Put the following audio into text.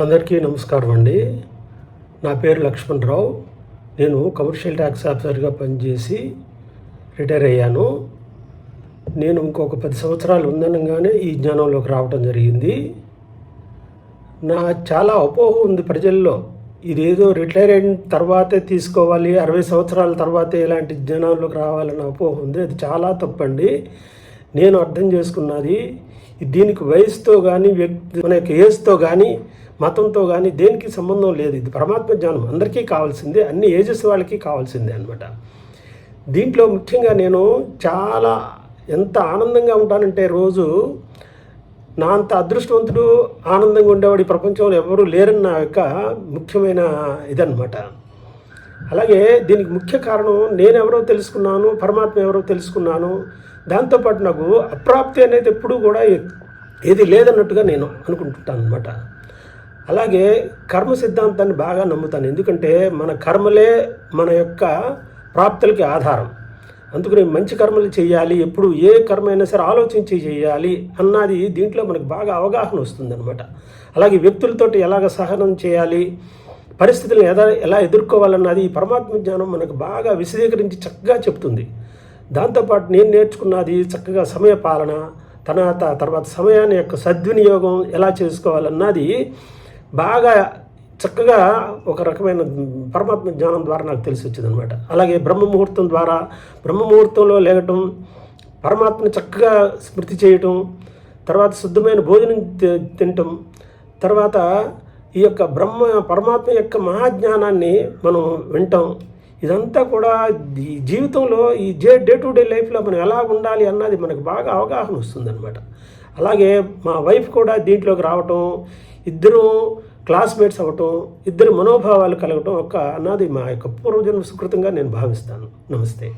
అందరికీ నమస్కారం అండి. నా పేరు లక్ష్మణరావు. నేను కమర్షియల్ ట్యాక్స్ ఆఫీసర్గా పనిచేసి రిటైర్ అయ్యాను. నేను ఇంకొక 10 సంవత్సరాలు ఉందనగానే ఈ జ్ఞానంలోకి రావడం జరిగింది. చాలా అపోహ ఉంది ప్రజల్లో. ఇదేదో రిటైర్ అయిన తర్వాతే తీసుకోవాలి, 60 సంవత్సరాల తర్వాతే ఇలాంటి జ్ఞానంలోకి రావాలన్న అపోహ ఉంది. అది చాలా తప్పండి. నేను అర్థం చేసుకున్నది, దీనికి వయసుతో కానీ మన యొక్క ఏజ్తో కానీ మతంతో కానీ దేనికి సంబంధం లేదు. ఇది పరమాత్మ జ్ఞానం అందరికీ కావాల్సిందే, అన్ని ఏజెస్ వాళ్ళకి కావాల్సిందే అనమాట. దీంట్లో ముఖ్యంగా నేను చాలా ఎంత ఆనందంగా ఉంటానంటే, రోజు నా అంత అదృష్టవంతుడు ఆనందంగా ఉండేవాడు ఈ ప్రపంచంలో ఎవరు లేరని నా యొక్క ముఖ్యమైన ఇదనమాట. అలాగే దీనికి ముఖ్య కారణం నేనెవరో తెలుసుకున్నాను, పరమాత్మ ఎవరో తెలుసుకున్నాను. దాంతోపాటు నాకు అప్రాప్తి అనేది ఎప్పుడూ కూడా ఏది లేదన్నట్టుగా నేను అనుకుంటుంటాను అనమాట. అలాగే కర్మ సిద్ధాంతాన్ని బాగా నమ్ముతాను. ఎందుకంటే మన కర్మలే మన యొక్క ప్రాప్తులకి ఆధారం. అందుకని మంచి కర్మలు చేయాలి, ఎప్పుడు ఏ కర్మ అయినా సరే ఆలోచించి చేయాలి అన్నది దీంట్లో మనకు బాగా అవగాహన వస్తుందన్నమాట. అలాగే వ్యక్తులతోటి ఎలాగ సహనం చేయాలి, పరిస్థితులను ఎలా ఎదుర్కోవాలన్నది ఈ పరమాత్మ జ్ఞానం మనకు బాగా విశదీకరించి చక్కగా చెప్తుంది. దాంతోపాటు నేను నేర్చుకున్నది చక్కగా సమయ పాలన, తర్వాత సమయాన్ని యొక్క సద్వినియోగం ఎలా చేసుకోవాలన్నది బాగా చక్కగా ఒక రకమైన పరమాత్మ జ్ఞానం ద్వారా నాకు తెలిసి వచ్చిందనమాట. అలాగే బ్రహ్మముహూర్తంలో లేగటం, పరమాత్మని చక్కగా స్మృతి చేయటం, తర్వాత శుద్ధమైన భోజనం తినటం, తర్వాత ఈ యొక్క పరమాత్మ యొక్క మహాజ్ఞానాన్ని మనం వింటాం. ఇదంతా కూడా ఈ జీవితంలో ఈ డే టు డే లైఫ్లో మనం ఎలా ఉండాలి అన్నది మనకు బాగా అవగాహన వస్తుందన్నమాట. అలాగే మా వైఫ్ కూడా దీంట్లోకి రావటం, ఇద్దరు క్లాస్మేట్స్ అవ్వటం, ఇద్దరు మనోభావాలు కలగటం అన్నది మా యొక్క పూర్వజన్మ సుకృతంగా నేను భావిస్తాను. నమస్తే.